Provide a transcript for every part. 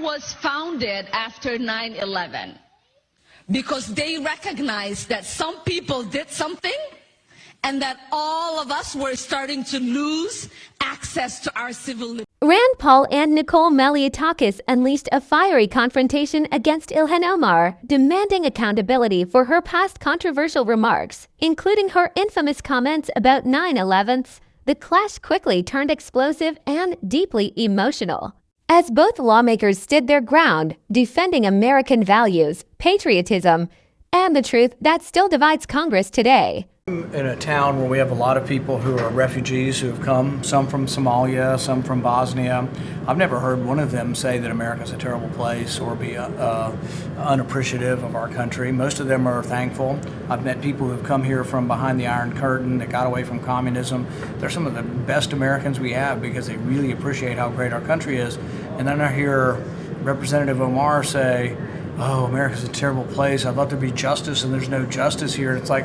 was founded after 9/11 because they recognized that some people did something and that all of us were starting to lose access to our civil liberties. Rand Paul and Nicole Malliotakis unleashed a fiery confrontation against Ilhan Omar, demanding accountability for her past controversial remarks, including her infamous comments about 9/11. The clash quickly turned explosive and deeply emotional, as both lawmakers stood their ground, defending American values, patriotism, and the truth that still divides Congress today. In a town where we have a lot of people who are refugees who have come, some from Somalia, some from Bosnia. I've never heard one of them say that America's a terrible place or be unappreciative of our country. Most of them are thankful. I've met people who have come here from behind the Iron Curtain that got away from communism. They're some of the best Americans we have because they really appreciate how great our country is. And then I hear Representative Omar say, "Oh, America's a terrible place. I'd love to be justice, and there's no justice here." And it's like,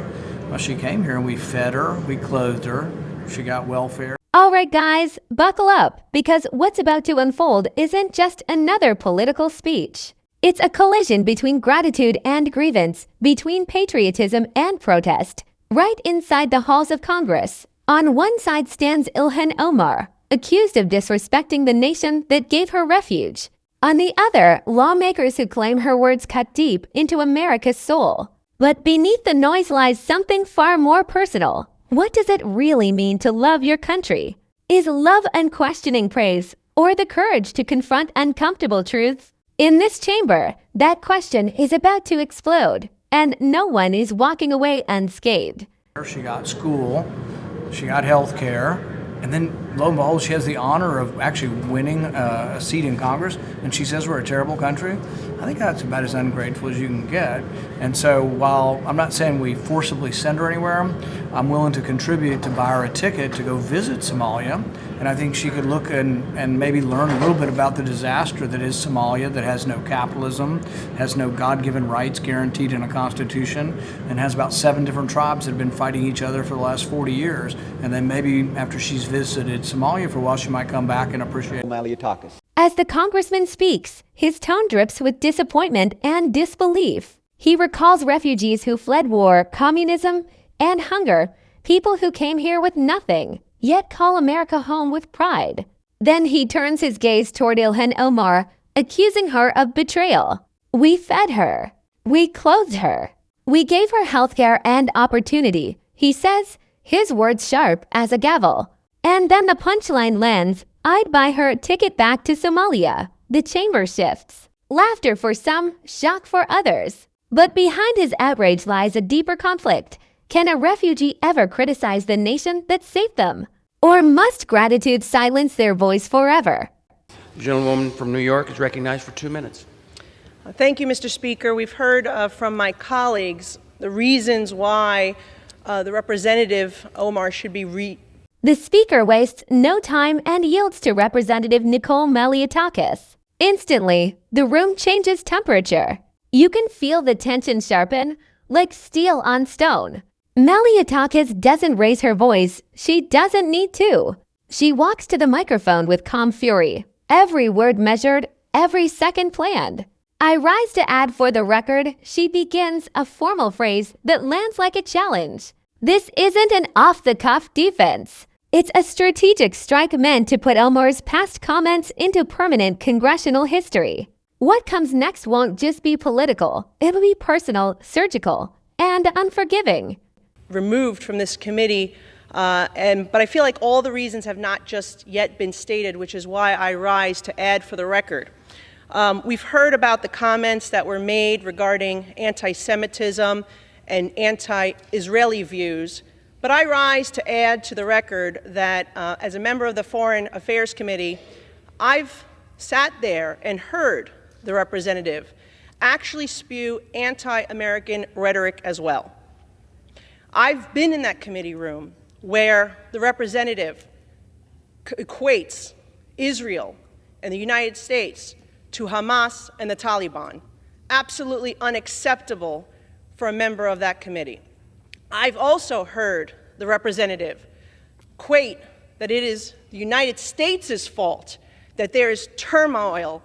well, she came here and we fed her, we clothed her, she got welfare. All right, guys, buckle up, because what's about to unfold isn't just another political speech. It's a collision between gratitude and grievance, between patriotism and protest, right inside the halls of Congress. On one side stands Ilhan Omar, accused of disrespecting the nation that gave her refuge. On the other, lawmakers who claim her words cut deep into America's soul. But beneath the noise lies something far more personal. What does it really mean to love your country? Is love unquestioning praise, or the courage to confront uncomfortable truths? In this chamber, that question is about to explode, and no one is walking away unscathed. She got school, she got health care, and then lo and behold, she has the honor of actually winning a seat in Congress, and she says we're a terrible country. I think that's about as ungrateful as you can get. And so while I'm not saying we forcibly send her anywhere, I'm willing to contribute to buy her a ticket to go visit Somalia. And I think she could look and maybe learn a little bit about the disaster that is Somalia, that has no capitalism, has no God-given rights guaranteed in a constitution, and has about 7 different tribes that have been fighting each other for the last 40 years. And then maybe after she's visited Somalia for a while, she might come back and appreciate Malliotakis. As the congressman speaks, his tone drips with disappointment and disbelief. He recalls refugees who fled war, communism, and hunger, people who came here with nothing, yet call America home with pride. Then he turns his gaze toward Ilhan Omar, accusing her of betrayal. We fed her. We clothed her. We gave her healthcare and opportunity, he says, his words sharp as a gavel. And then the punchline lands, I'd buy her a ticket back to Somalia. The chamber shifts. Laughter for some, shock for others. But behind his outrage lies a deeper conflict. Can a refugee ever criticize the nation that saved them? Or must gratitude silence their voice forever? The gentlewoman from New York is recognized for 2 minutes. Thank you, Mr. Speaker. We've heard from my colleagues the reasons why the Representative Omar should be The Speaker wastes no time and yields to Representative Nicole Malliotakis. Instantly, the room changes temperature. You can feel the tension sharpen, like steel on stone. Malliotakis doesn't raise her voice. She doesn't need to. She walks to the microphone with calm fury, every word measured, every second planned. I rise to add for the record, she begins a formal phrase that lands like a challenge. This isn't an off-the-cuff defense. It's a strategic strike meant to put Omar's past comments into permanent congressional history. What comes next won't just be political. It'll be personal, surgical, and unforgiving. Removed from this committee, but I feel like all the reasons have not just yet been stated, which is why I rise to add for the record. We've heard about the comments that were made regarding anti-Semitism and anti-Israeli views, but I rise to add to the record that as a member of the Foreign Affairs Committee, I've sat there and heard the representative actually spew anti-American rhetoric as well. I've been in that committee room where the representative equates Israel and the United States to Hamas and the Taliban. Absolutely unacceptable for a member of that committee. I've also heard the representative equate that it is the United States' fault that there is turmoil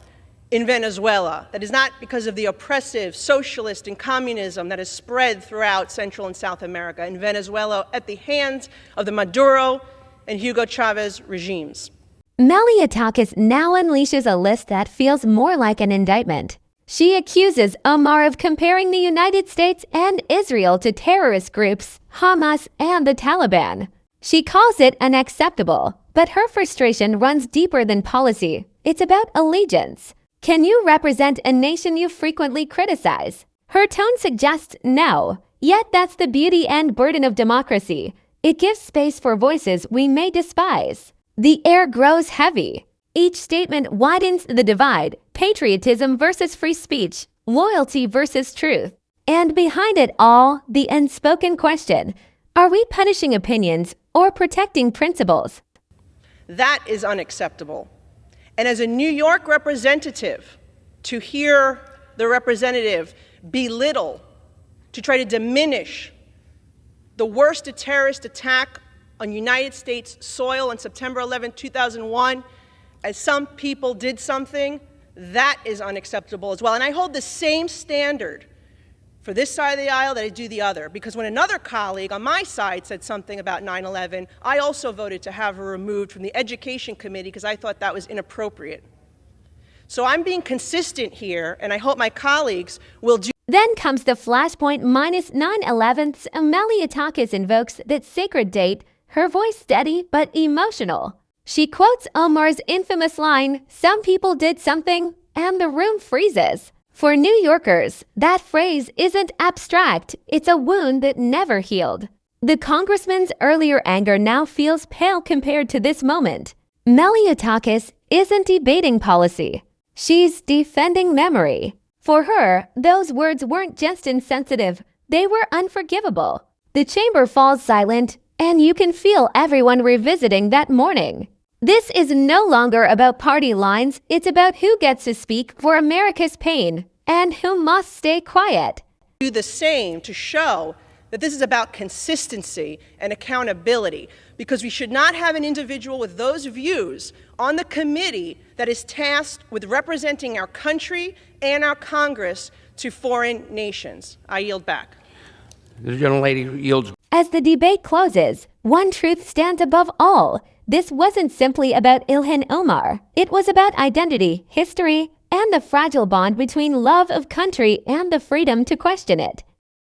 in Venezuela. That is not because of the oppressive socialist and communism that has spread throughout Central and South America, in Venezuela at the hands of the Maduro and Hugo Chavez regimes. Malliotakis now unleashes a list that feels more like an indictment. She accuses Omar of comparing the United States and Israel to terrorist groups, Hamas and the Taliban. She calls it unacceptable, but her frustration runs deeper than policy. It's about allegiance. Can you represent a nation you frequently criticize? Her tone suggests no, yet that's the beauty and burden of democracy. It gives space for voices we may despise. The air grows heavy. Each statement widens the divide, patriotism versus free speech, loyalty versus truth. And behind it all, the unspoken question, are we punishing opinions or protecting principles? That is unacceptable. And as a New York representative, to hear the representative belittle, to try to diminish the worst terrorist attack on United States soil on September 11, 2001, as some people did something, that is unacceptable as well. And I hold the same standard for this side of the aisle that I do the other, because when another colleague on my side said something about 9/11, I also voted to have her removed from the Education Committee because I thought that was inappropriate. So I'm being consistent here, and I hope my colleagues will do. Then comes the flashpoint minus 9/11. Malliotakis invokes that sacred date, her voice steady but emotional. She quotes Omar's infamous line, "Some people did something," and the room freezes. For New Yorkers, that phrase isn't abstract, it's a wound that never healed. The congressman's earlier anger now feels pale compared to this moment. Malliotakis isn't debating policy. She's defending memory. For her, those words weren't just insensitive, they were unforgivable. The chamber falls silent, and you can feel everyone revisiting that morning. This is no longer about party lines, it's about who gets to speak for America's pain and who must stay quiet. Do the same to show that this is about consistency and accountability, because we should not have an individual with those views on the committee that is tasked with representing our country and our Congress to foreign nations. I yield back. The gentlelady yields. As the debate closes, one truth stands above all. This wasn't simply about Ilhan Omar. It was about identity, history, and the fragile bond between love of country and the freedom to question it.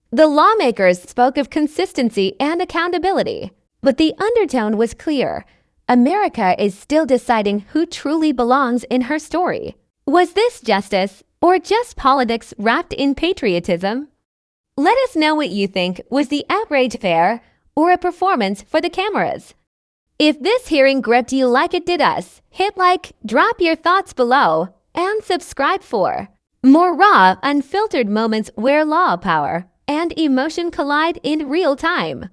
The lawmakers spoke of consistency and accountability, but the undertone was clear. America is still deciding who truly belongs in her story. Was this justice or just politics wrapped in patriotism? Let us know what you think. Was the outrage fair or a performance for the cameras? If this hearing gripped you like it did us, hit like, drop your thoughts below, and subscribe for more raw, unfiltered moments where law, power, and emotion collide in real time.